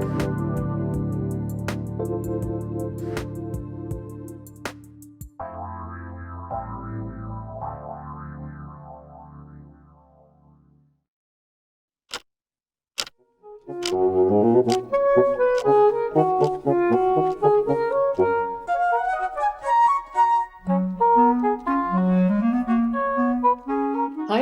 Hi,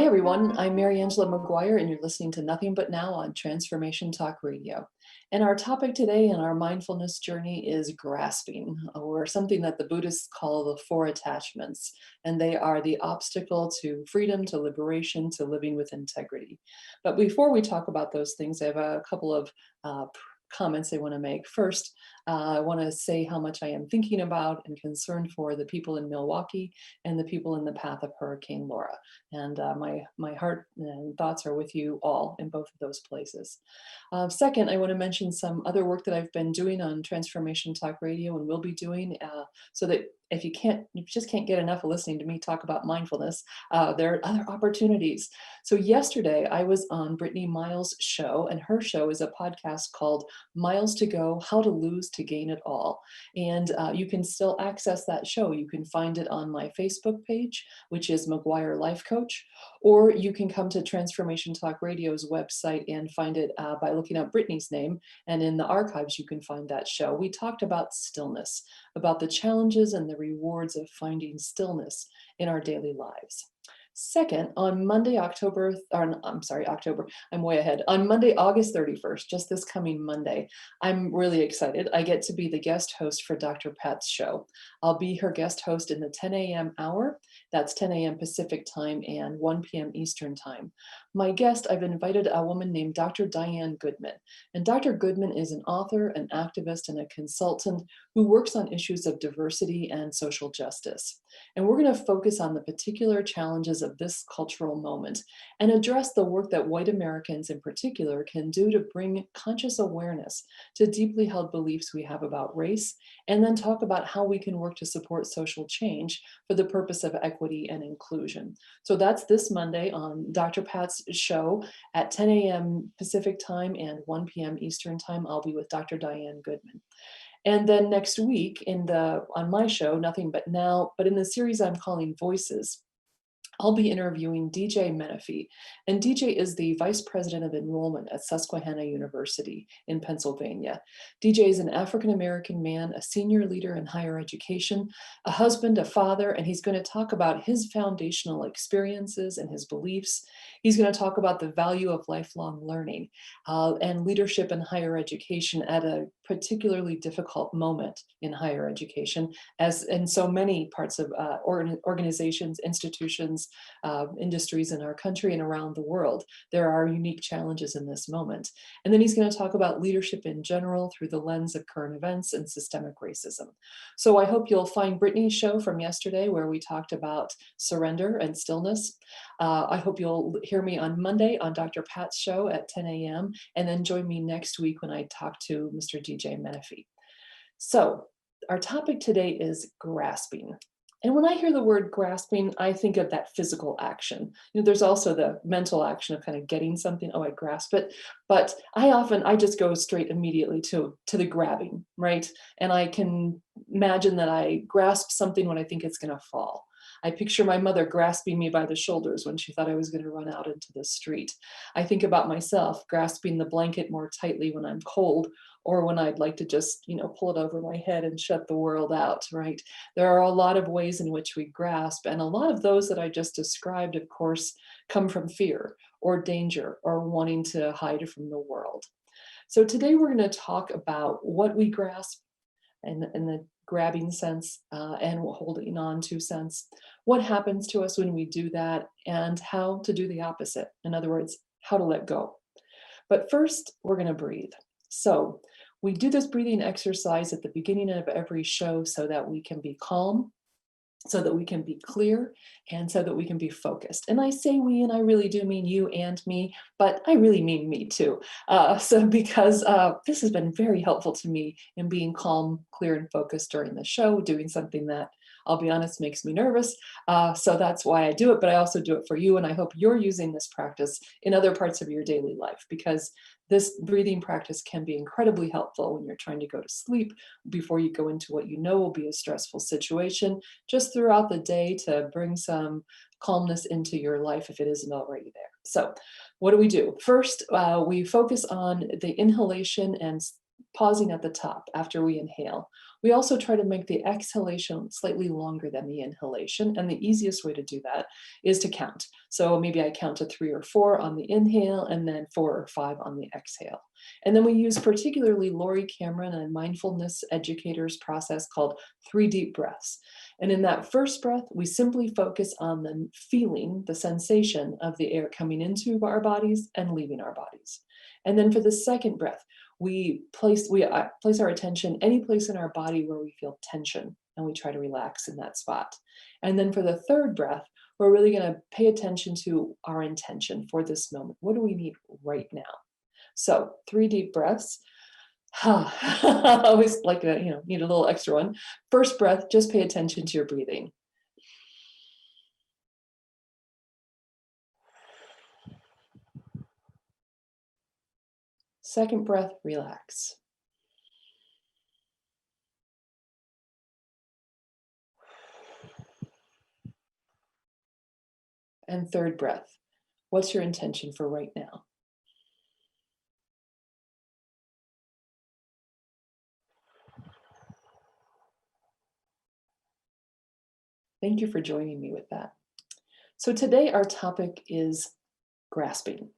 everyone. I'm Mariangela Maguire, and you're listening to Nothing But Now on Transformation Talk Radio. And our topic today in our mindfulness journey is grasping, or something that the Buddhists call the four attachments. And they are the obstacle to freedom, to liberation, to living with integrity. But before we talk about those things, I have a couple of comments I want to make. First, I want to say how much I am thinking about and concerned for the people in Milwaukee and the people in the path of Hurricane Laura. And my heart and thoughts are with you all in both of those places. Second, I want to mention some other work that I've been doing on Transformation Talk Radio and will be doing, so that if you just can't get enough of listening to me talk about mindfulness, there are other opportunities. So yesterday I was on Brittany Miles' show, and her show is a podcast called Miles to Go: How to Lose to Gain It All. And you can still access that show. You can find it on my Facebook page, which is Maguire Life Coach, or you can come to Transformation Talk Radio's website and find it by looking up Brittany's name. And in the archives, you can find that show. We talked about stillness, about the challenges and the rewards of finding stillness in our daily lives. Second, on Monday, I'm way ahead. On Monday, August 31st, just this coming Monday, I'm really excited. I get to be the guest host for Dr. Pat's show. I'll be her guest host in the 10 a.m. hour. That's 10 a.m. Pacific time and 1 p.m. Eastern time. My guest, I've invited a woman named Dr. Diane Goodman. And Dr. Goodman is an author, an activist, and a consultant who works on issues of diversity and social justice. And we're going to focus on the particular challenges of this cultural moment and address the work that white Americans in particular can do to bring conscious awareness to deeply held beliefs we have about race, and then talk about how we can work to support social change for the purpose of equity and inclusion. So that's this Monday on Dr. Pat's show at 10 a.m. Pacific time and 1 p.m. Eastern time. I'll be with Dr. Diane Goodman. And then next week on my show, Nothing But Now, but in the series I'm calling Voices, I'll be interviewing DJ Menifee. And DJ is the Vice President of Enrollment at Susquehanna University in Pennsylvania. DJ is an African-American man, a senior leader in higher education, a husband, a father, and he's going to talk about his foundational experiences and his beliefs. He's going to talk about the value of lifelong learning and leadership in higher education at a particularly difficult moment in higher education, as in so many parts of organizations, institutions, industries in our country and around the world. There are unique challenges in this moment. And then he's going to talk about leadership in general through the lens of current events and systemic racism. So I hope you'll find Brittany's show from yesterday where we talked about surrender and stillness. I hope you'll hear me on Monday on Dr. Pat's show at 10 a.m. and then join me next week when I talk to Mr. DJ Menifee. So our topic today is grasping. And when I hear the word grasping, I think of that physical action. There's also the mental action of kind of getting something, oh, I grasp it. But I just go straight immediately to the grabbing, right? And I can imagine that I grasp something when I think it's going to fall. I picture my mother grasping me by the shoulders when she thought I was going to run out into the street. I think about myself grasping the blanket more tightly when I'm cold, or when I'd like to just, pull it over my head and shut the world out, right? There are a lot of ways in which we grasp, and a lot of those that I just described, of course, come from fear or danger or wanting to hide from the world. So today we're going to talk about what we grasp in the grabbing sense and holding on to sense, what happens to us when we do that, and how to do the opposite. In other words, how to let go. But first, we're going to breathe. So we do this breathing exercise at the beginning of every show so that we can be calm, so that we can be clear, and so that we can be focused. And I say we, and I really do mean you and me, but I really mean me too. Because this has been very helpful to me in being calm, clear, and focused during the show, doing something that, I'll be honest, makes me nervous. So that's why I do it, but I also do it for you. And I hope you're using this practice in other parts of your daily life, because This breathing practice can be incredibly helpful when you're trying to go to sleep before you go into what you know will be a stressful situation, just throughout the day to bring some calmness into your life if it isn't already there. So, what do we do? First, we focus on the inhalation and pausing at the top after we inhale. We also try to make the exhalation slightly longer than the inhalation, and the easiest way to do that is to count. So maybe I count to 3 or 4 on the inhale and then 4 or 5 on the exhale. And then we use particularly Laurie Cameron and mindfulness educators process called 3 deep breaths. And in that first breath, we simply focus on the feeling, the sensation of the air coming into our bodies and leaving our bodies. And then for the second breath, we place our attention any place in our body where we feel tension, and we try to relax in that spot. And then for the third breath, we're really going to pay attention to our intention for this moment. What do we need right now? So 3 deep breaths. I always like that, need a little extra one. First breath, just pay attention to your breathing. Second breath, relax. And third breath, what's your intention for right now? Thank you for joining me with that. So today our topic is grasping.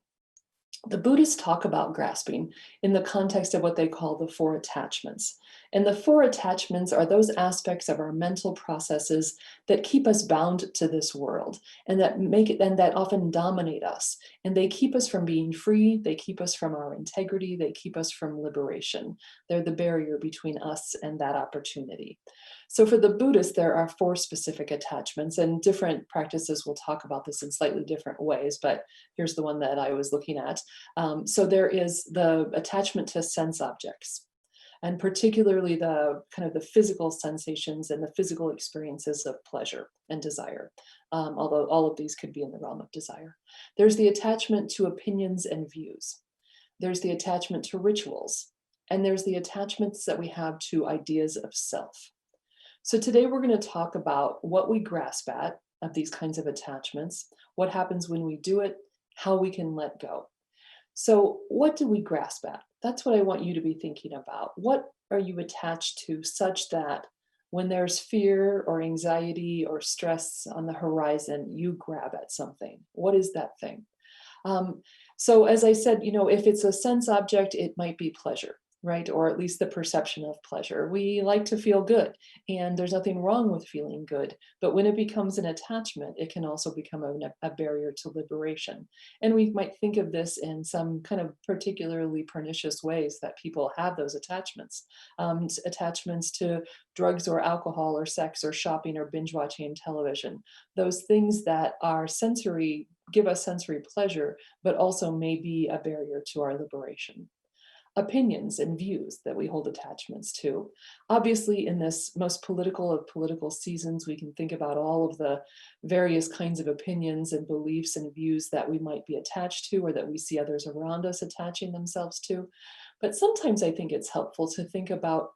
The Buddhists talk about grasping in the context of what they call the 4 attachments. And the 4 attachments are those aspects of our mental processes that keep us bound to this world and that often dominate us. And they keep us from being free, they keep us from our integrity, they keep us from liberation. They're the barrier between us and that opportunity. So for the Buddhists, there are 4 specific attachments, and different practices will talk about this in slightly different ways, but here's the one that I was looking at. So there is the attachment to sense objects, and particularly the kind of the physical sensations and the physical experiences of pleasure and desire, although all of these could be in the realm of desire. There's the attachment to opinions and views. There's the attachment to rituals, and there's the attachments that we have to ideas of self. So today we're going to talk about what we grasp at of these kinds of attachments, what happens when we do it, how we can let go. So what do we grasp at? That's what I want you to be thinking about. What are you attached to such that when there's fear or anxiety or stress on the horizon, you grab at something? What is that thing? So as I said, if it's a sense object, it might be pleasure, right? Or at least the perception of pleasure. We like to feel good, and there's nothing wrong with feeling good. But when it becomes an attachment, it can also become a barrier to liberation. And we might think of this in some kind of particularly pernicious ways that people have those attachments. Attachments to drugs or alcohol or sex or shopping or binge watching television. Those things that are sensory, give us sensory pleasure, but also may be a barrier to our liberation. Opinions and views that we hold attachments to. Obviously, in this most political of political seasons, we can think about all of the various kinds of opinions and beliefs and views that we might be attached to, or that we see others around us attaching themselves to. But sometimes I think it's helpful to think about,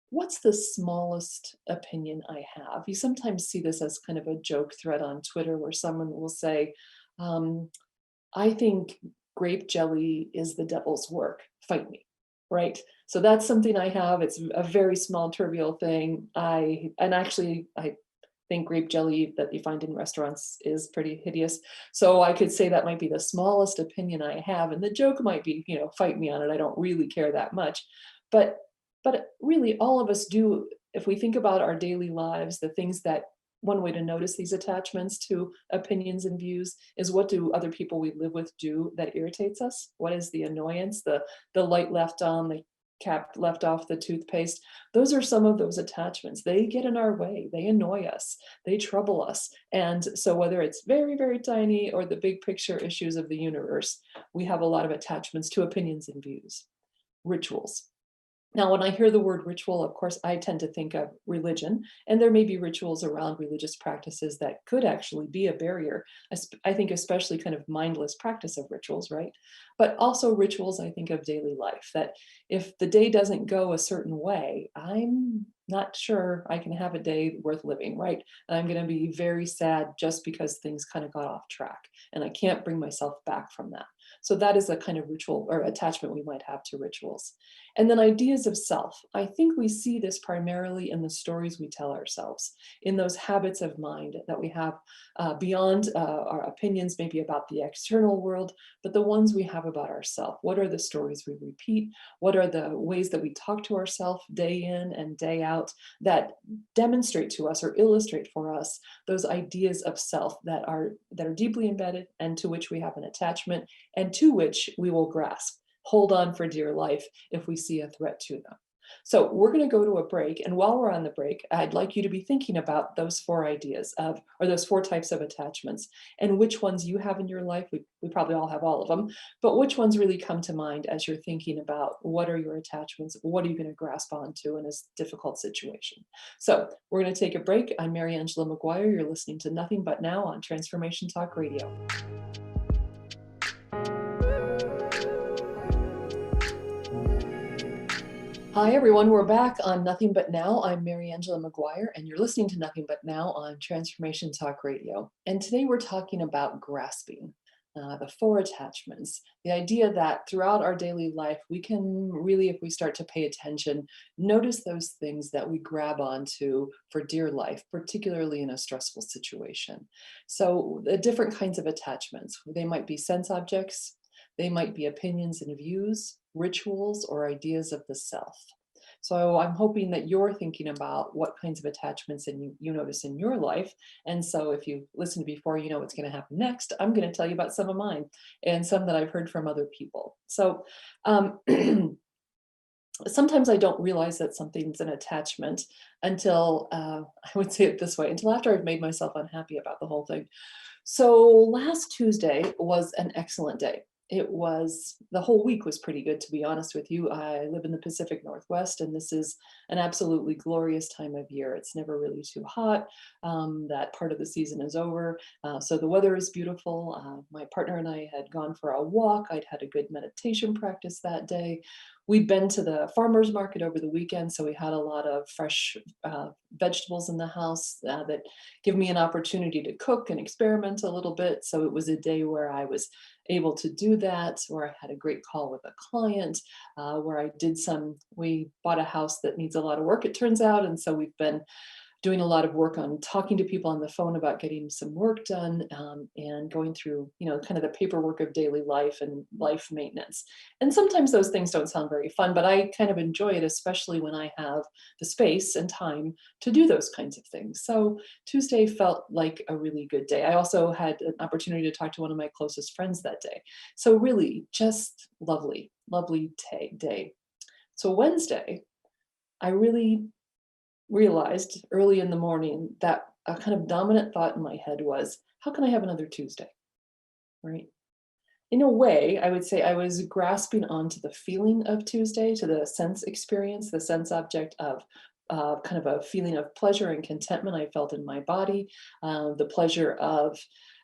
what's the smallest opinion I have? You sometimes see this as kind of a joke thread on Twitter where someone will say, I think grape jelly is the devil's work, fight me. Right? So that's something I have. It's a very small, trivial thing. I think grape jelly that you find in restaurants is pretty hideous. So I could say that might be the smallest opinion I have. And the joke might be, fight me on it. I don't really care that much. But really all of us do, if we think about our daily lives, the things that one way to notice these attachments to opinions and views is, what do other people we live with do that irritates us? What is the annoyance, the light left on, the cap left off the toothpaste? Those are some of those attachments. They get in our way, they annoy us, they trouble us. And so whether it's very, very tiny or the big picture issues of the universe, we have a lot of attachments to opinions and views. Rituals. Now, when I hear the word ritual, of course, I tend to think of religion, and there may be rituals around religious practices that could actually be a barrier. I think, especially kind of mindless practice of rituals, right? But also rituals, I think of daily life, that if the day doesn't go a certain way, I'm not sure I can have a day worth living, right? And I'm going to be very sad just because things kind of got off track, and I can't bring myself back from that. So that is a kind of ritual or attachment we might have to rituals. And then ideas of self. I think we see this primarily in the stories we tell ourselves, in those habits of mind that we have beyond our opinions, maybe about the external world, but the ones we have about ourselves. What are the stories we repeat? What are the ways that we talk to ourselves day in and day out that demonstrate to us or illustrate for us those ideas of self that are deeply embedded and to which we have an attachment and to which we will grasp, hold on for dear life if we see a threat to them. So we're going to go to a break. And while we're on the break, I'd like you to be thinking about those four ideas of, or those four types of attachments and which ones you have in your life. We probably all have all of them, but which ones really come to mind as you're thinking about what are your attachments? What are you going to grasp onto in a difficult situation? So we're going to take a break. I'm Mariangela Maguire. You're listening to Nothing But Now on Transformation Talk Radio. Hi, everyone. We're back on Nothing But Now. I'm Mariangela Maguire, and you're listening to Nothing But Now on Transformation Talk Radio. And today we're talking about grasping, the four attachments, the idea that throughout our daily life, we can really, if we start to pay attention, notice those things that we grab onto for dear life, particularly in a stressful situation. So the different kinds of attachments, they might be sense objects, they might be opinions and views, rituals, or ideas of the self. So I'm hoping that you're thinking about what kinds of attachments you notice in your life. And so if you listened before, you know what's going to happen next. I'm going to tell you about some of mine and some that I've heard from other people. So sometimes I don't realize that something's an attachment until, I would say it this way, until after I've made myself unhappy about the whole thing. So last Tuesday was an excellent day. The whole week was pretty good, to be honest with you. I live in the Pacific Northwest, and this is an absolutely glorious time of year. It's never really too hot. That part of the season is over. So the weather is beautiful. My partner and I had gone for a walk. I'd had a good meditation practice that day. We'd been to the farmer's market over the weekend, so we had a lot of fresh vegetables in the house that give me an opportunity to cook and experiment a little bit. So it was a day where I was able to do that, where I had a great call with a client, where we bought a house that needs a lot of work, it turns out. And so we've been doing a lot of work on talking to people on the phone about getting some work done, and going through, kind of the paperwork of daily life and life maintenance. And sometimes those things don't sound very fun, but I kind of enjoy it, especially when I have the space and time to do those kinds of things. So Tuesday felt like a really good day. I also had an opportunity to talk to one of my closest friends that day. So really just lovely, lovely day. So Wednesday, I really realized early in the morning that a kind of dominant thought in my head was, how can I have another Tuesday? Right? In a way, I would say I was grasping onto the feeling of Tuesday, to the sense experience, the sense object of kind of a feeling of pleasure and contentment I felt in my body, the pleasure of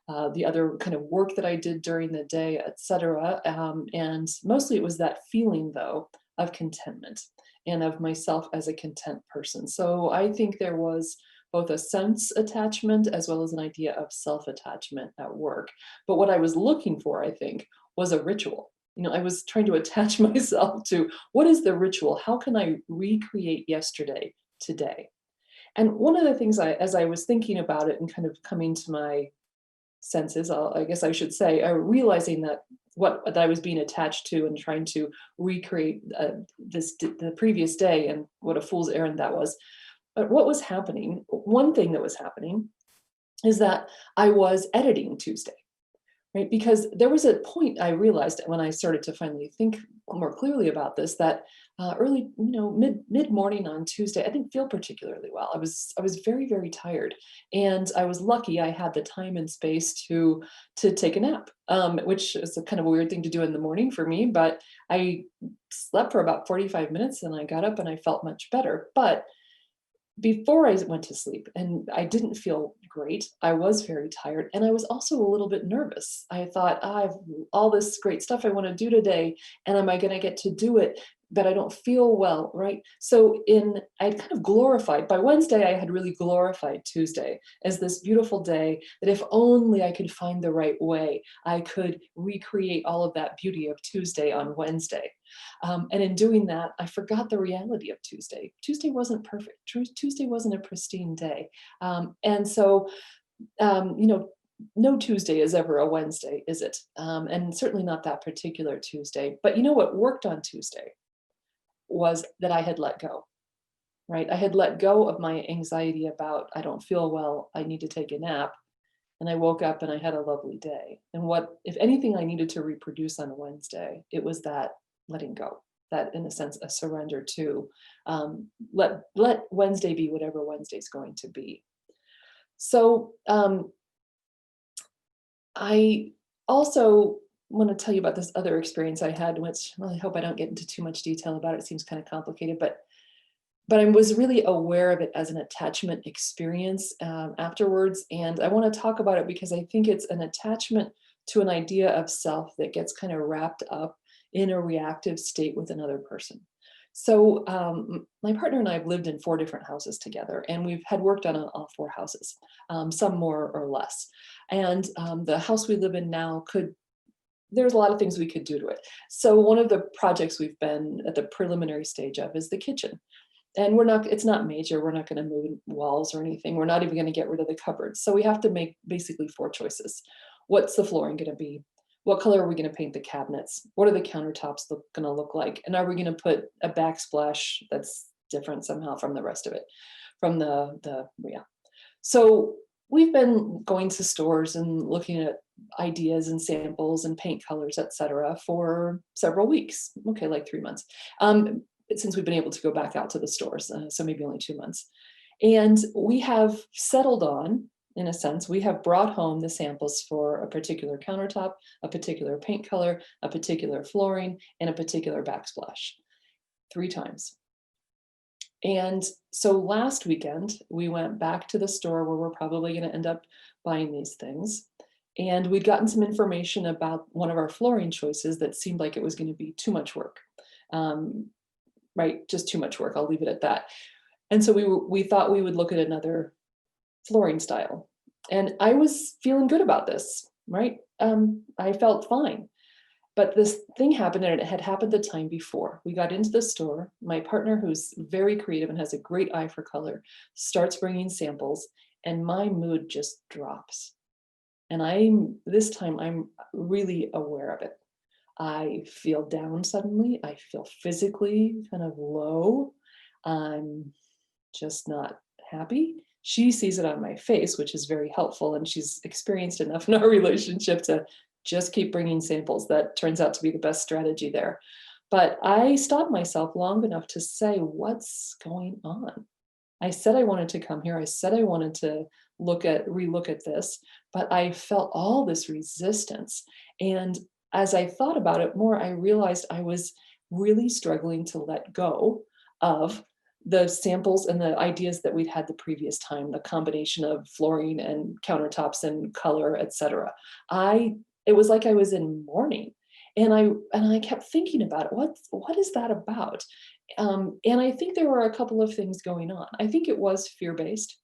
the other kind of work that I did during the day, etc. And mostly it was that feeling, though, of contentment and of myself as a content person. So I think there was both a sense attachment as well as an idea of self-attachment at work. But what I was looking for, I think, was a ritual. I was trying to attach myself to what is the ritual? How can I recreate yesterday today? And one of the things as I was thinking about it and kind of coming to my senses, I guess I should say, realizing that what I was being attached to and trying to recreate the previous day, and what a fool's errand that was. But what was happening, one thing that was happening is that I was editing Tuesday, right? Because there was a point I realized when I started to finally think more clearly about this, that early, mid morning on Tuesday, I didn't feel particularly well. I was very, very tired, and I was lucky I had the time and space to take a nap, which is a kind of a weird thing to do in the morning for me. But I slept for about 45 minutes, and I got up and I felt much better. But before I went to sleep, and I didn't feel great. I was very tired, and I was also a little bit nervous. I thought, I have all this great stuff I want to do today, and am I going to get to do it? But I don't feel well, right? So I'd kind of glorified, by Wednesday, I had really glorified Tuesday as this beautiful day that if only I could find the right way, I could recreate all of that beauty of Tuesday on Wednesday. And in doing that, I forgot the reality of Tuesday. Tuesday wasn't perfect. Tuesday wasn't a pristine day. And so, um, you know, no Tuesday is ever a Wednesday, is it? And certainly not that particular Tuesday. But you know what worked on Tuesday was that I had let go, right? I had let go of my anxiety about, I don't feel well, I need to take a nap. And I woke up and I had a lovely day. And what, if anything, I needed to reproduce on a Wednesday, it was that letting go, that in a sense, a surrender to let Wednesday be whatever Wednesday's going to be. So I also want to tell you about this other experience I had, which, well, I hope I don't get into too much detail about it. It seems kind of complicated, but I was really aware of it as an attachment experience afterwards. And I want to talk about it because I think it's an attachment to an idea of self that gets kind of wrapped up in a reactive state with another person. So my partner and I have lived in 4 different houses together, and we've had worked on all 4 houses, some more or less. And the house we live in now there's a lot of things we could do to it. So one of the projects we've been at the preliminary stage of is the kitchen. And it's not major. We're not going to move walls or anything. We're not even going to get rid of the cupboards. So we have to make basically 4 choices. What's the flooring going to be? What color are we going to paint the cabinets? What are the countertops going to look like? And are we going to put a backsplash that's different somehow from the rest of it? From yeah. So we've been going to stores and looking at ideas and samples and paint colors, et cetera, for several weeks. Okay, like 3 months. Since we've been able to go back out to the stores, so maybe only 2 months. And we have settled on, in a sense, we have brought home the samples for a particular countertop, a particular paint color, a particular flooring, and a particular backsplash 3 times. And so last weekend, we went back to the store where we're probably going to end up buying these things. And we'd gotten some information about one of our flooring choices that seemed like it was going to be too much work. Right, just too much work. I'll leave it at that. And so we thought we would look at another flooring style. And I was feeling good about this, right? I felt fine. But this thing happened, and it had happened the time before. We got into the store. My partner, who's very creative and has a great eye for color, starts bringing samples, and my mood just drops. And this time I'm really aware of it. I feel down suddenly. I feel physically kind of low. I'm just not happy. She sees it on my face, which is very helpful. And she's experienced enough in our relationship to just keep bringing samples. That turns out to be the best strategy there. But I stopped myself long enough to say, what's going on? I said I wanted to come here. I said I wanted to relook at this, but I felt all this resistance. And as I thought about it more, I realized I was really struggling to let go of the samples and the ideas that we'd had the previous time, the combination of flooring and countertops and color, et cetera. It was like I was in mourning. And I kept thinking about it. What is that about? And I think there were a couple of things going on. I think it was fear-based.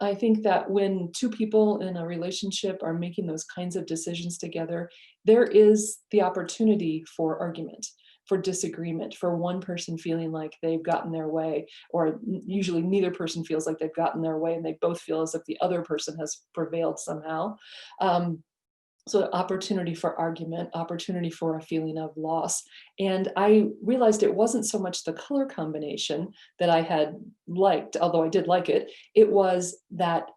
I think that when 2 people in a relationship are making those kinds of decisions together, there is the opportunity for argument, for disagreement, for one person feeling like they've gotten their way, or usually neither person feels like they've gotten their way, and they both feel as if the other person has prevailed somehow. So opportunity for argument, opportunity for a feeling of loss. And I realized it wasn't so much the color combination that I had liked, although I did like it. It was that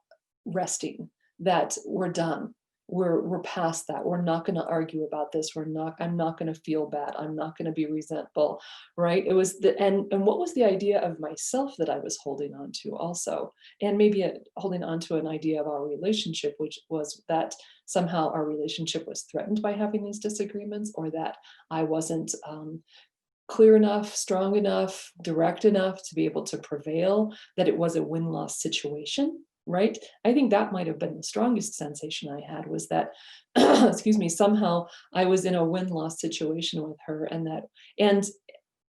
resting, that we're done. we're past that. We're not going to argue about this. I'm not going to feel bad. I'm not going to be resentful, right? It was and what was the idea of myself that I was holding on to also? And maybe holding on to an idea of our relationship, which was that somehow our relationship was threatened by having these disagreements, or that I wasn't clear enough, strong enough, direct enough to be able to prevail, that it was a win-loss situation, right? I think that might have been the strongest sensation I had, was that, excuse me, somehow I was in a win-loss situation with her, and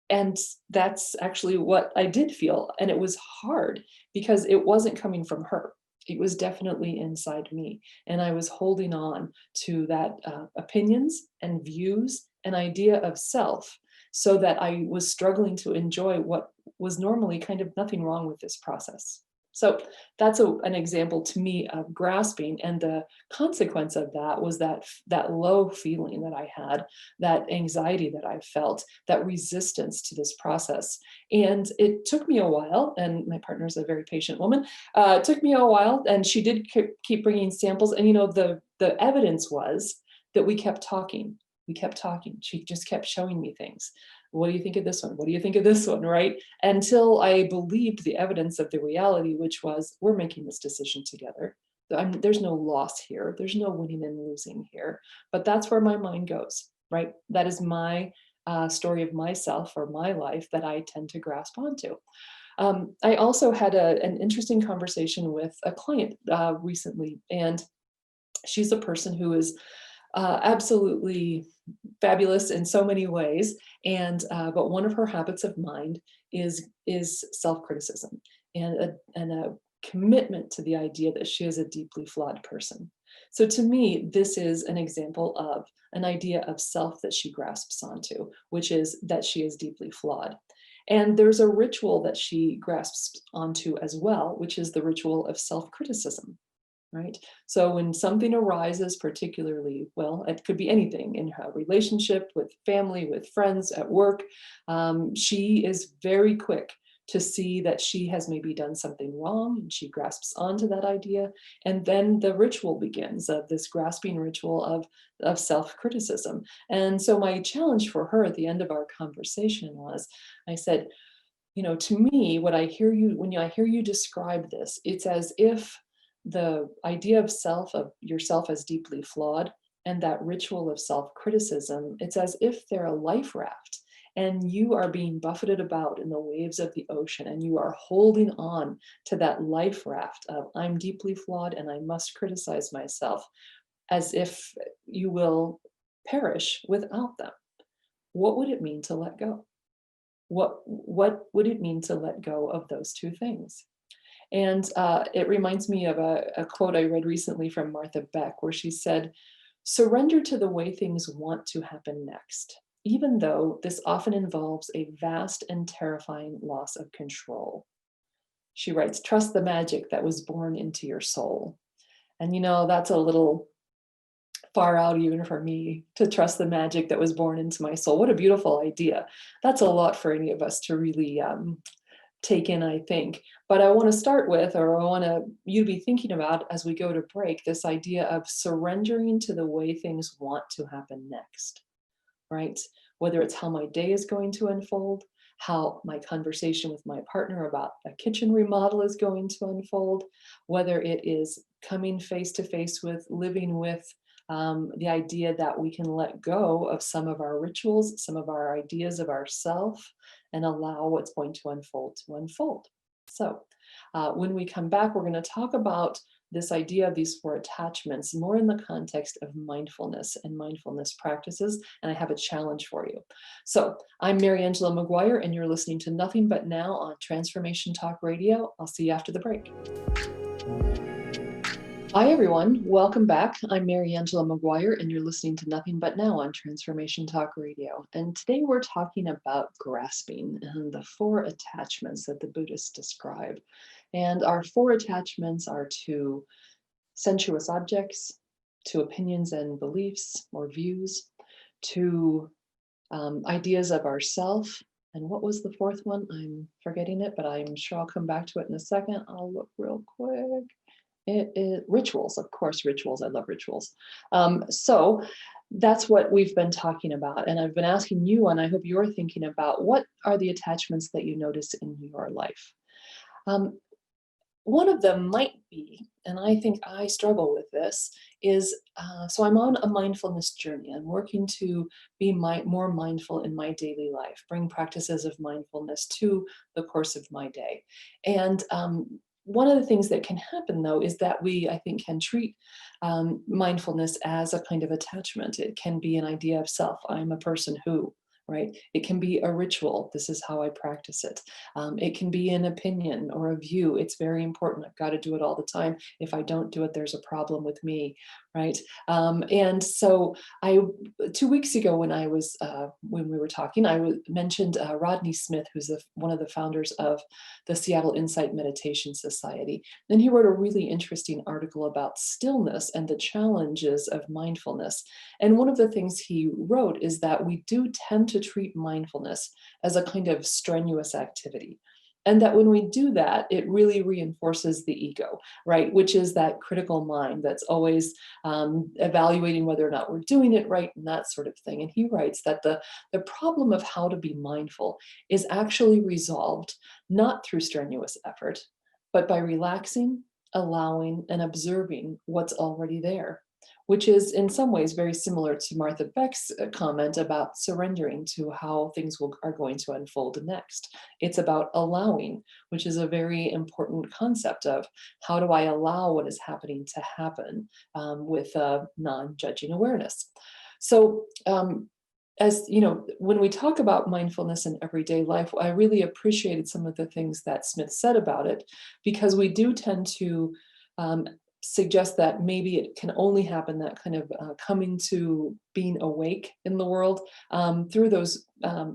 and that's actually what I did feel. And it was hard because it wasn't coming from her. It was definitely inside me. And I was holding on to that opinions and views and idea of self, so that I was struggling to enjoy what was normally kind of nothing wrong with this process. So that's an example to me of grasping, and the consequence of that was that low feeling that I had, that anxiety that I felt, that resistance to this process. And it took me a while, and my partner's a very patient woman. It took me a while, and she did keep bringing samples. And the evidence was that we kept talking. We kept talking. She just kept showing me things. What do you think of this one? What do you think of this one? Right? Until I believed the evidence of the reality, which was, we're making this decision together. There's no loss here. There's no winning and losing here. But that's where my mind goes, right? That is my story of myself or my life that I tend to grasp onto. I also had an interesting conversation with a client recently, and she's a person who is absolutely fabulous in so many ways, and but one of her habits of mind is self-criticism, and a commitment to the idea that she is a deeply flawed person. So to me, this is an example of an idea of self that she grasps onto, which is that she is deeply flawed. And there's a ritual that she grasps onto as well, which is the ritual of self-criticism, right? So when something arises, particularly, well, it could be anything in her relationship, with family, with friends, at work, she is very quick to see that she has maybe done something wrong, and she grasps onto that idea. And then the ritual begins, of this grasping ritual of self-criticism. And so my challenge for her at the end of our conversation was, I said, to me, when I hear you describe this, it's as if the idea of yourself as deeply flawed, and that ritual of self-criticism, it's as if they're a life raft, and you are being buffeted about in the waves of the ocean, and you are holding on to that life raft of, I'm deeply flawed and I must criticize myself, as if you will perish without them. What would it mean to let go? What would it mean to let go of those two things? And it reminds me of a quote I read recently from Martha Beck, where she said, "Surrender to the way things want to happen next, even though this often involves a vast and terrifying loss of control." She writes, "Trust the magic that was born into your soul." And that's a little far out even for me, to trust the magic that was born into my soul. What a beautiful idea. That's a lot for any of us to really take in, I think. But I want to start with, or I want you to be thinking about as we go to break, this idea of surrendering to the way things want to happen next, right? Whether it's how my day is going to unfold, how my conversation with my partner about a kitchen remodel is going to unfold, whether it is coming face to face with, living with the idea that we can let go of some of our rituals, some of our ideas of ourself, and allow what's going to unfold to unfold. So when we come back, we're going to talk about this idea of these four attachments more in the context of mindfulness and mindfulness practices, and I have a challenge for you. So I'm Mariangela Maguire, and you're listening to Nothing But Now on Transformation Talk Radio. I'll see you after the break. Hi, everyone. Welcome back. I'm Mariangela Maguire, and you're listening to Nothing But Now on Transformation Talk Radio. And today we're talking about grasping and the four attachments that the Buddhists describe. And our four attachments are to sensuous objects, to opinions and beliefs or views, to ideas of ourself. And what was the fourth one? I'm forgetting it, but I'm sure I'll come back to it in a second. I'll look real quick. Rituals, of course, rituals. I love rituals. So that's what we've been talking about. And I've been asking you, and I hope you're thinking about, what are the attachments that you notice in your life? Um, One of them might be, and I think I struggle with this, is so I'm on a mindfulness journey. I'm working to be more mindful in my daily life, bring practices of mindfulness to the course of my day. And one of the things that can happen, though, is that we, I think, can treat mindfulness as a kind of attachment. It can be an idea of self. I'm a person who, right? It can be a ritual. This is how I practice it. It can be an opinion or a view. It's very important. I've got to do it all the time. If I don't do it, there's a problem with me, right? And so I, 2 weeks ago, when we were talking, mentioned Rodney Smith, who's one of the founders of the Seattle Insight Meditation Society, and he wrote a really interesting article about stillness and the challenges of mindfulness. And one of the things he wrote is that we do tend to treat mindfulness as a kind of strenuous activity. And that when we do that, it really reinforces the ego, right? Which is that critical mind that's always evaluating whether or not we're doing it right and that sort of thing. And he writes that the problem of how to be mindful is actually resolved not through strenuous effort, but by relaxing, allowing, and observing what's already there, which is in some ways very similar to Martha Beck's comment about surrendering to how things are going to unfold next. It's about allowing, which is a very important concept of how do I allow what is happening to happen with non-judging awareness. So as you know, when we talk about mindfulness in everyday life, I really appreciated some of the things that Smith said about it, because we do tend to um, suggest that maybe it can only happen, that kind of coming to being awake in the world through those,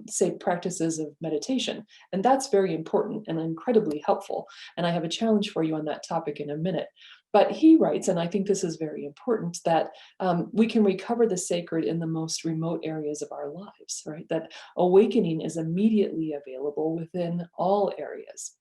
say, practices of meditation. And that's very important and incredibly helpful. And I have a challenge for you on that topic in a minute. But he writes, and I think this is very important, that we can recover the sacred in the most remote areas of our lives, right? That awakening is immediately available within all areas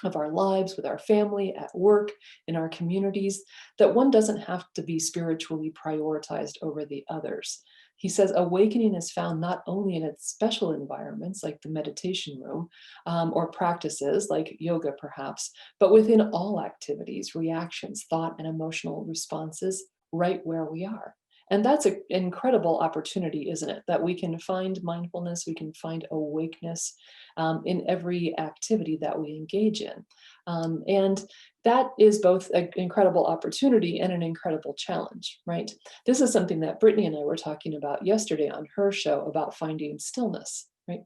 of our lives, with our family, at work, in our communities, that one doesn't have to be spiritually prioritized over the others. He says awakening is found not only in its special environments, like the meditation room, or practices like yoga, perhaps, but within all activities, reactions, thought, and emotional responses right where we are. And that's an incredible opportunity, isn't it? That we can find mindfulness, we can find awakeness in every activity that we engage in. And that is both an incredible opportunity and an incredible challenge, right? This is something that Brittany and I were talking about yesterday on her show about finding stillness, right?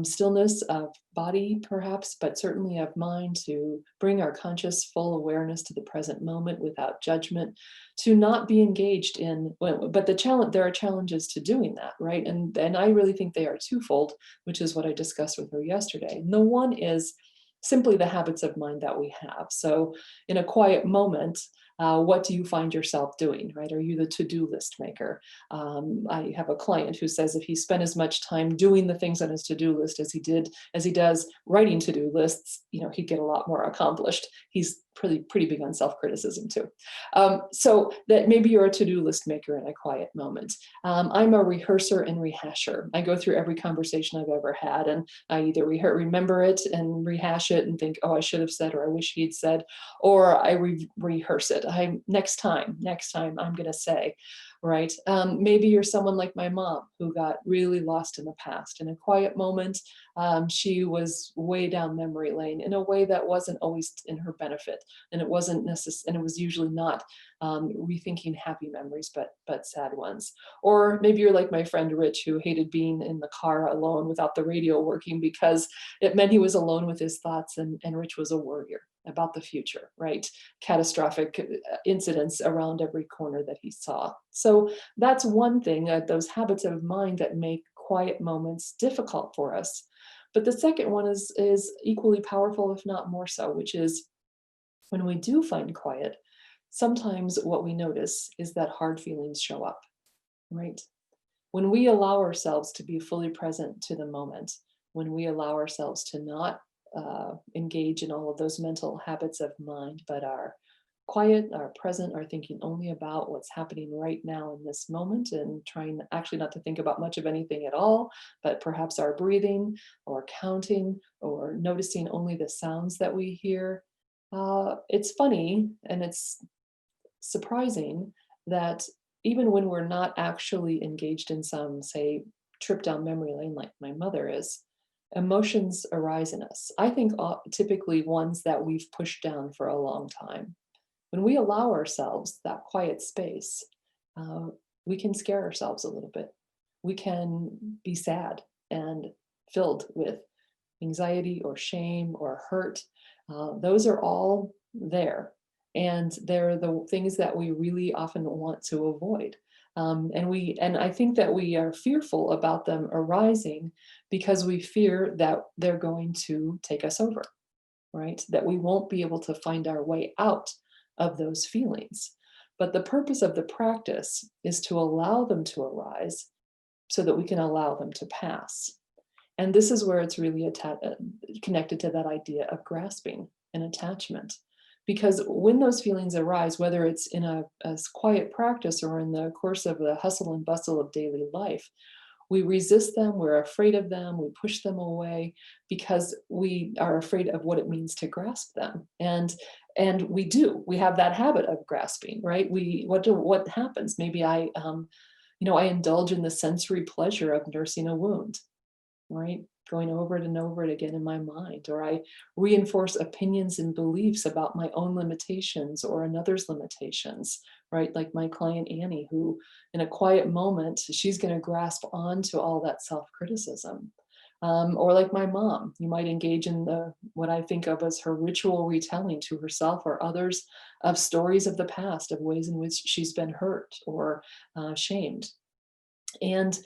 Stillness of body, perhaps, but certainly of mind, to bring our conscious full awareness to the present moment without judgment, to not be engaged in, but there are challenges to doing that, right? And I really think they are twofold, which is what I discussed with her yesterday. And the one is simply the habits of mind that we have. So in a quiet moment, what do you find yourself doing, right? Are you the to-do list maker? I have a client who says if he spent as much time doing the things on his to-do list as he does writing to-do lists, he'd get a lot more accomplished. He's pretty big on self-criticism too. So that maybe you're a to-do list maker in a quiet moment. I'm a rehearser and rehasher. I go through every conversation I've ever had, and I either remember it and rehash it and think, oh, I should have said, or I wish he'd said, or I rehearse it. Next time I'm going to say, right? Maybe you're someone like my mom who got really lost in the past. In a quiet moment, she was way down memory lane in a way that wasn't always in her benefit, and it wasn't necessary, and it was usually not rethinking happy memories, but sad ones. Or maybe you're like my friend Rich, who hated being in the car alone without the radio working because it meant he was alone with his thoughts, and Rich was a worrier about the future, right? Catastrophic incidents around every corner that he saw. So that's one thing, those habits of mind that make quiet moments difficult for us. But the second one is equally powerful, if not more so, which is when we do find quiet, sometimes what we notice is that hard feelings show up, right? When we allow ourselves to be fully present to the moment, when we allow ourselves to not engage in all of those mental habits of mind, but are quiet, are present, are thinking only about what's happening right now in this moment and trying actually not to think about much of anything at all, but perhaps our breathing or counting or noticing only the sounds that we hear. It's funny and it's surprising that even when we're not actually engaged in some, say, trip down memory lane like my mother is, emotions arise in us. I think typically ones that we've pushed down for a long time. When we allow ourselves that quiet space, uh, we can scare ourselves a little bit. We can be sad and filled with anxiety or shame or hurt. Those are all there. And they're the things that we really often want to avoid. And I think that we are fearful about them arising because we fear that they're going to take us over, right? That we won't be able to find our way out of those feelings. But the purpose of the practice is to allow them to arise so that we can allow them to pass. And this is where it's really connected to that idea of grasping and attachment. Because when those feelings arise, whether it's in a quiet practice or in the course of the hustle and bustle of daily life, we resist them, we're afraid of them, we push them away because we are afraid of what it means to grasp them. And we have that habit of grasping, right? What happens? Maybe I indulge in the sensory pleasure of nursing a wound, right? Going over it and over it again in my mind, or I reinforce opinions and beliefs about my own limitations or another's limitations, right? Like my client Annie, who in a quiet moment, she's going to grasp onto all that self-criticism. Or like my mom, you might engage in what I think of as her ritual retelling to herself or others of stories of the past, of ways in which she's been hurt or shamed. And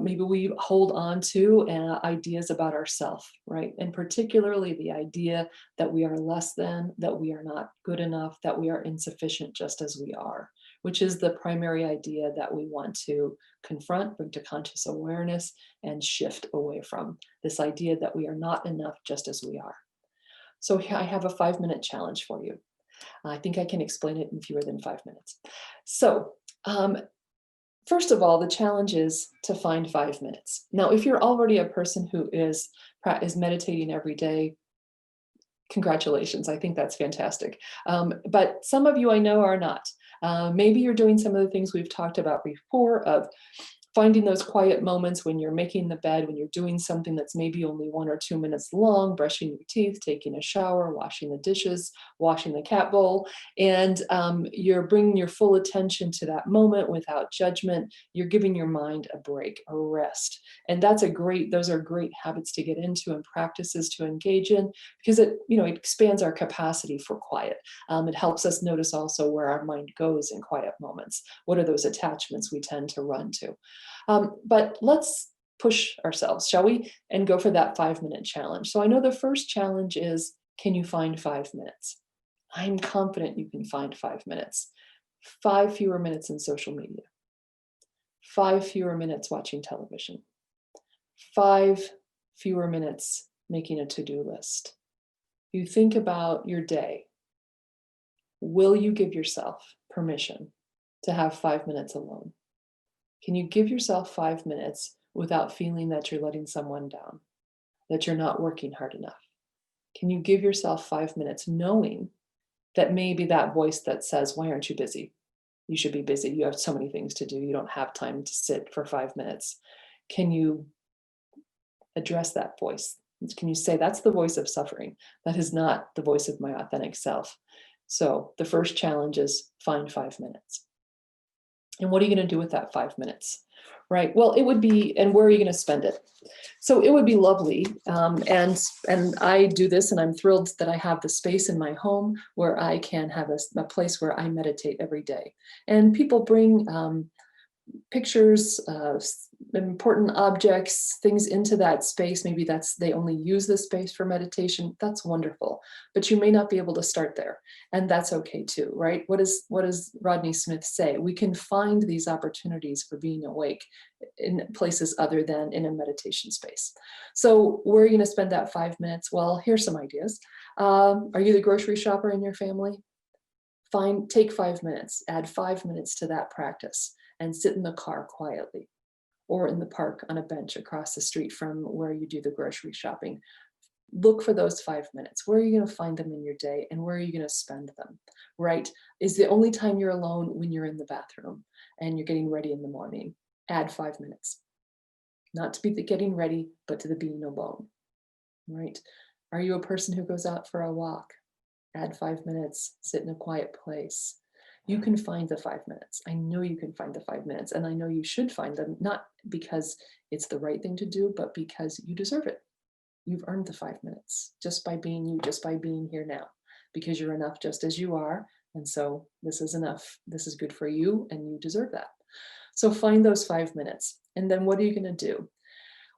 maybe we hold on to ideas about ourselves, right? And particularly the idea that we are less than, that we are not good enough, that we are insufficient just as we are, which is the primary idea that we want to confront, bring to conscious awareness, and shift away from this idea that we are not enough just as we are. So here I have a 5-minute challenge for you. I think I can explain it in fewer than 5 minutes. So first of all, the challenge is to find 5 minutes. Now, if you're already a person who is meditating every day, congratulations, I think that's fantastic. But some of you I know are not. Maybe you're doing some of the things we've talked about before of finding those quiet moments when you're making the bed, when you're doing something that's maybe only 1 or 2 minutes long, brushing your teeth, taking a shower, washing the dishes, washing the cat bowl, and you're bringing your full attention to that moment without judgment. You're giving your mind a break, a rest. And those are great habits to get into and practices to engage in because it expands our capacity for quiet. It helps us notice also where our mind goes in quiet moments. What are those attachments we tend to run to? But let's push ourselves, shall we? And go for that 5-minute challenge. So I know the first challenge is, can you find 5 minutes? I'm confident you can find 5 minutes. 5 fewer minutes in social media. 5 fewer minutes watching television. 5 fewer minutes making a to-do list. You think about your day. Will you give yourself permission to have 5 minutes alone? Can you give yourself 5 minutes without feeling that you're letting someone down, that you're not working hard enough? Can you give yourself 5 minutes knowing that maybe that voice that says, why aren't you busy? You should be busy. You have so many things to do. You don't have time to sit for 5 minutes. Can you address that voice? Can you say, that's the voice of suffering? That is not the voice of my authentic self. So the first challenge is find 5 minutes. And what are you going to do with that 5 minutes? Right. Well, it would be, and where are you going to spend it? So it would be lovely. And I do this, and I'm thrilled that I have the space in my home where I can have a place where I meditate every day. And people bring pictures, important objects, things into that space. Maybe they only use this space for meditation. That's wonderful, but you may not be able to start there, and that's okay too, right? What does Rodney Smith say? We can find these opportunities for being awake in places other than in a meditation space. So where are you going to spend that 5 minutes? Well, here's some ideas. Are you the grocery shopper in your family? Take 5 minutes, add 5 minutes to that practice, and sit in the car quietly, or in the park on a bench across the street from where you do the grocery shopping. Look for those 5 minutes. Where are you going to find them in your day, and where are you going to spend them? Right? Is the only time you're alone when you're in the bathroom and you're getting ready in the morning? Add 5 minutes. Not to be the getting ready, but to the being alone. Right? Are you a person who goes out for a walk? Add 5 minutes, sit in a quiet place. You can find the 5 minutes. I know you can find the 5 minutes, and I know you should find them, not because it's the right thing to do, but because you deserve it. You've earned the 5 minutes just by being you, just by being here now, because you're enough just as you are. And so this is enough. This is good for you, and you deserve that. So find those 5 minutes. And then what are you going to do?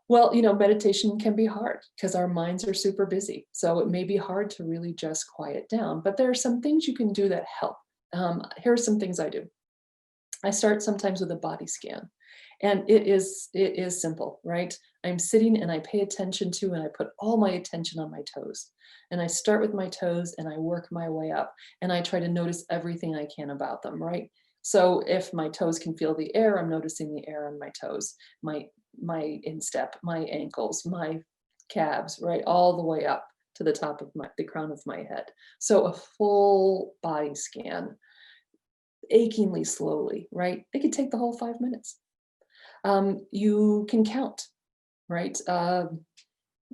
Well, meditation can be hard because our minds are super busy. So it may be hard to really just quiet down, but there are some things you can do that help. Here are some things I do. I start sometimes with a body scan, and it is simple, right? I'm sitting and I pay attention to, and I put all my attention on my toes. And I start with my toes and I work my way up, and I try to notice everything I can about them, right? So if my toes can feel the air, I'm noticing the air on my toes, my instep, my ankles, my calves, right? All the way up to the top of the crown of my head. So a full body scan, achingly slowly, right? It could take the whole 5 minutes. You can count, right?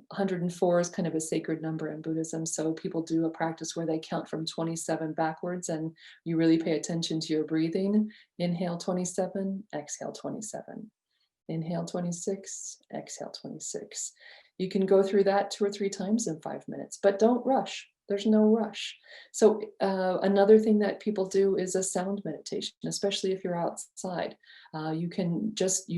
104 is kind of a sacred number in Buddhism. So people do a practice where they count from 27 backwards, and you really pay attention to your breathing. Inhale 27, exhale 27. Inhale 26, exhale 26. You can go through that 2 or 3 times in 5 minutes, but don't rush. There's no rush. So another thing that people do is a sound meditation, especially if you're outside. You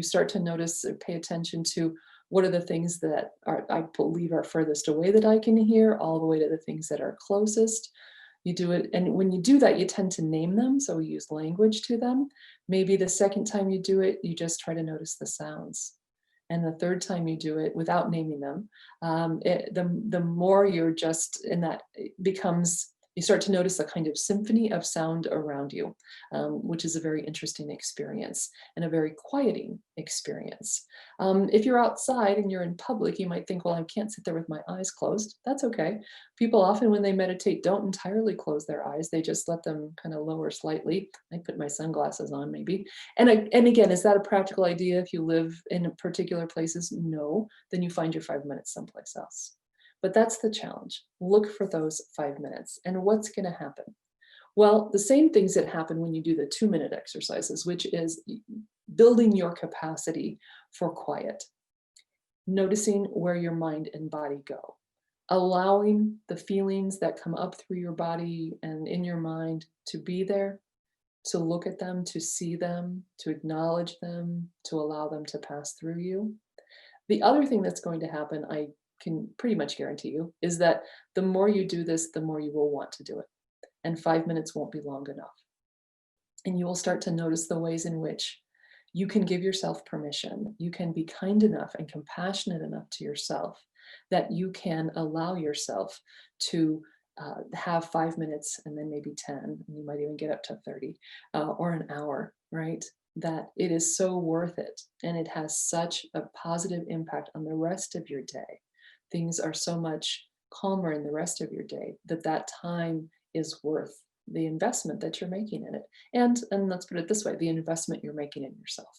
start to notice or pay attention to what are the things that I believe are furthest away that I can hear, all the way to the things that are closest. You do it, and when you do that, you tend to name them, so we use language to them. Maybe the second time you do it, you just try to notice the sounds. And the third time you do it without naming them, the more you're just in that, it becomes, you start to notice a kind of symphony of sound around you, which is a very interesting experience and a very quieting experience. If you're outside and you're in public, you might think, well, I can't sit there with my eyes closed. That's okay. People often, when they meditate, don't entirely close their eyes. They just let them kind of lower slightly. I put my sunglasses on maybe. And again, is that a practical idea if you live in particular places? No, then you find your 5 minutes someplace else. But that's the challenge. Look for those 5 minutes. And what's going to happen? Well, the same things that happen when you do the 2-minute exercises, which is building your capacity for quiet, noticing where your mind and body go, allowing the feelings that come up through your body and in your mind to be there, to look at them, to see them, to acknowledge them, to allow them to pass through you. The other thing that's going to happen, I can pretty much guarantee you, is that the more you do this, the more you will want to do it. And 5 minutes won't be long enough. And you will start to notice the ways in which you can give yourself permission. You can be kind enough and compassionate enough to yourself that you can allow yourself to have 5 minutes, and then maybe 10, and you might even get up to 30 or an hour, right? That it is so worth it. And it has such a positive impact on the rest of your day. Things are so much calmer in the rest of your day that time is worth the investment that you're making in it. And let's put it this way, the investment you're making in yourself.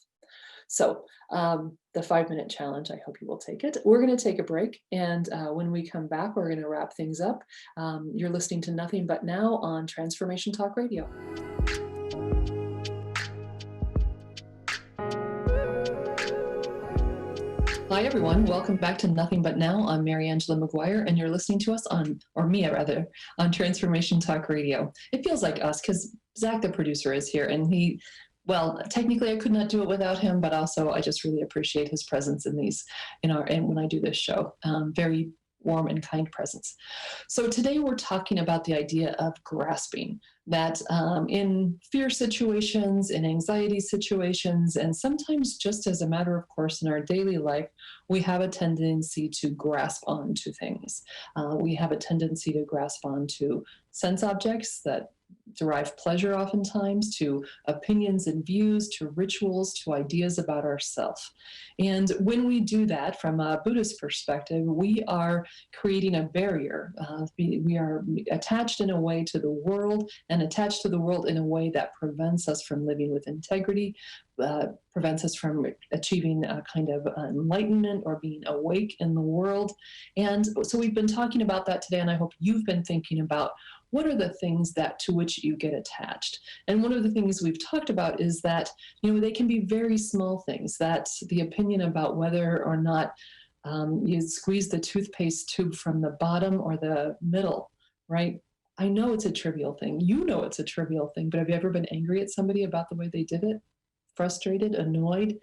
So the 5-minute challenge, I hope you will take it. We're going to take a break. And when we come back, we're going to wrap things up. You're listening to Nothing But Now on Transformation Talk Radio. Hi, everyone. Welcome back to Nothing But Now. I'm Mariangela Maguire, and you're listening to us on Transformation Talk Radio. It feels like us because Zach, the producer, is here, and technically I could not do it without him, but also I just really appreciate his presence and when I do this show. Very warm and kind presence. So today we're talking about the idea of grasping, that in fear situations, in anxiety situations, and sometimes just as a matter of course in our daily life, we have a tendency to grasp onto things. We have a tendency to grasp onto sense objects that derive pleasure oftentimes, to opinions and views, to rituals, to ideas about ourselves. And when we do that from a Buddhist perspective, we are creating a barrier. We are attached in a way to the world, and attached to the world in a way that prevents us from living with integrity, prevents us from achieving a kind of enlightenment or being awake in the world. And so we've been talking about that today, and I hope you've been thinking about what are the things that to which you get attached. And one of the things we've talked about is that, they can be very small things. That the opinion about whether or not you squeeze the toothpaste tube from the bottom or the middle, right? I know it's a trivial thing. You know it's a trivial thing, but have you ever been angry at somebody about the way they did it? Frustrated, annoyed?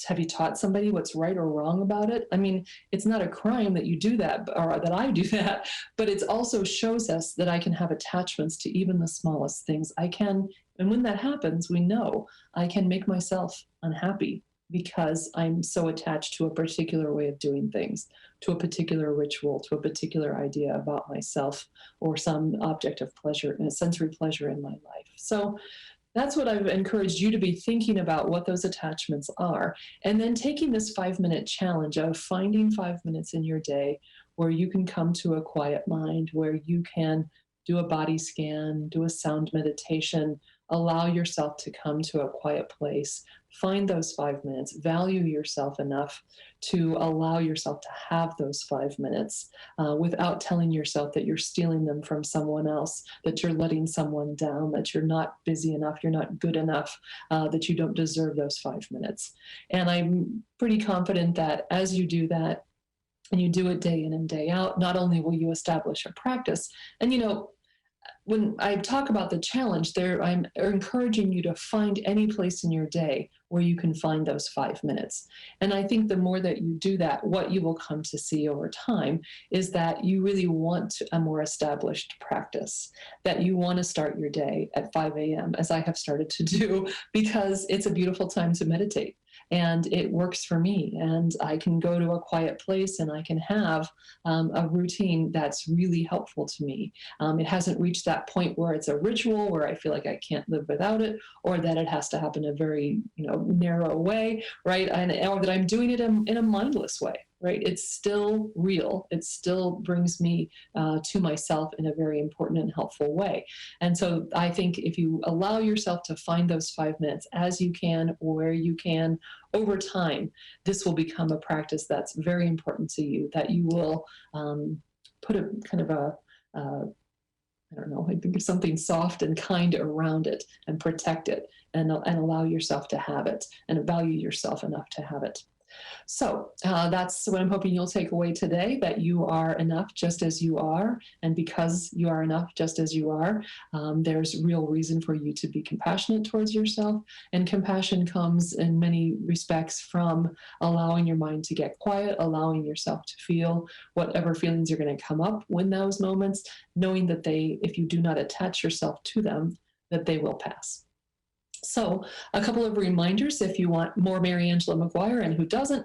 Have you taught somebody what's right or wrong about it? I mean, it's not a crime that you do that or that I do that, but it also shows us that I can have attachments to even the smallest things. And when that happens, we know I can make myself unhappy because I'm so attached to a particular way of doing things, to a particular ritual, to a particular idea about myself or some object of pleasure, sensory pleasure in my life. So that's what I've encouraged you to be thinking about, what those attachments are, and then taking this 5-minute challenge of finding 5 minutes in your day where you can come to a quiet mind, where you can do a body scan, do a sound meditation, allow yourself to come to a quiet place. Find those 5 minutes, value yourself enough to allow yourself to have those 5 minutes without telling yourself that you're stealing them from someone else, that you're letting someone down, that you're not busy enough, you're not good enough, that you don't deserve those 5 minutes. And I'm pretty confident that as you do that, and you do it day in and day out, not only will you establish a practice, and when I talk about the challenge there, I'm encouraging you to find any place in your day where you can find those 5 minutes. And I think the more that you do that, what you will come to see over time is that you really want a more established practice, that you want to start your day at 5 a.m., as I have started to do, because it's a beautiful time to meditate. And it works for me, and I can go to a quiet place and I can have a routine that's really helpful to me. It hasn't reached that point where it's a ritual where I feel like I can't live without it, or that it has to happen in a very narrow way, right? Or that I'm doing it in a mindless way. Right? It's still real. It still brings me to myself in a very important and helpful way. And so I think if you allow yourself to find those 5 minutes as you can, where you can, over time, this will become a practice that's very important to you, that you will put a kind of I think of something soft and kind around it and protect it and allow yourself to have it and value yourself enough to have it. So that's what I'm hoping you'll take away today, that you are enough just as you are. And because you are enough just as you are, there's real reason for you to be compassionate towards yourself. And compassion comes in many respects from allowing your mind to get quiet, allowing yourself to feel whatever feelings are going to come up when those moments, knowing that if you do not attach yourself to them, that they will pass. So a couple of reminders if you want more Mariangela Maguire, and who doesn't.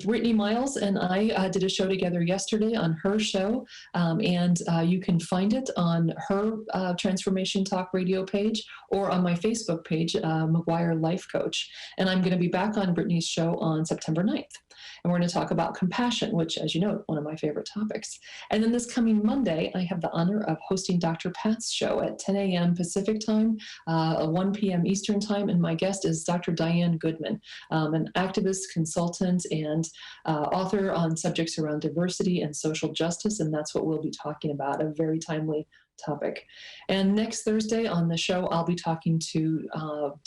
Brittany Miles and I did a show together yesterday on her show, and you can find it on her Transformation Talk radio page or on my Facebook page, Maguire Life Coach. And I'm going to be back on Brittany's show on September 9th. And we're going to talk about compassion, which, as you know, one of my favorite topics. And then this coming Monday, I have the honor of hosting Dr. Pat's show at 10 a.m. Pacific time, 1 p.m. Eastern time. And my guest is Dr. Diane Goodman, an activist, consultant, and author on subjects around diversity and social justice. And that's what we'll be talking about, a very timely topic. And next Thursday on the show, I'll be talking to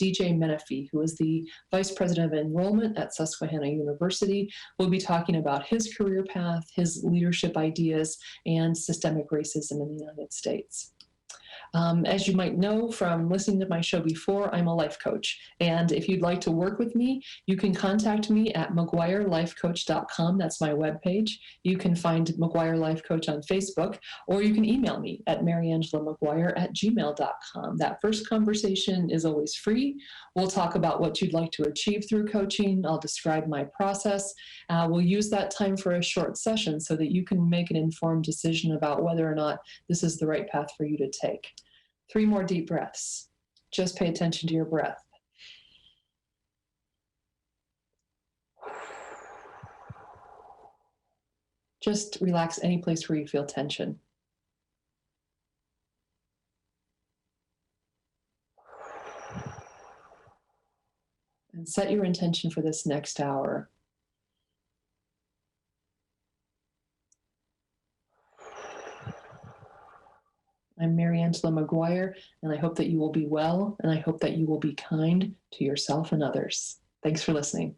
DJ Menifee, who is the Vice President of Enrollment at Susquehanna University. We'll be talking about his career path, his leadership ideas, and systemic racism in the United States. As you might know from listening to my show before, I'm a life coach. And if you'd like to work with me, you can contact me at MaguireLifeCoach.com. That's my webpage. You can find Maguire Life Coach on Facebook, or you can email me at mariangelamaguire@gmail.com. That first conversation is always free. We'll talk about what you'd like to achieve through coaching. I'll describe my process. We'll use that time for a short session so that you can make an informed decision about whether or not this is the right path for you to take. 3 more deep breaths. Just pay attention to your breath. Just relax any place where you feel tension. And set your intention for this next hour. I'm Mariangela Maguire, and I hope that you will be well, and I hope that you will be kind to yourself and others. Thanks for listening.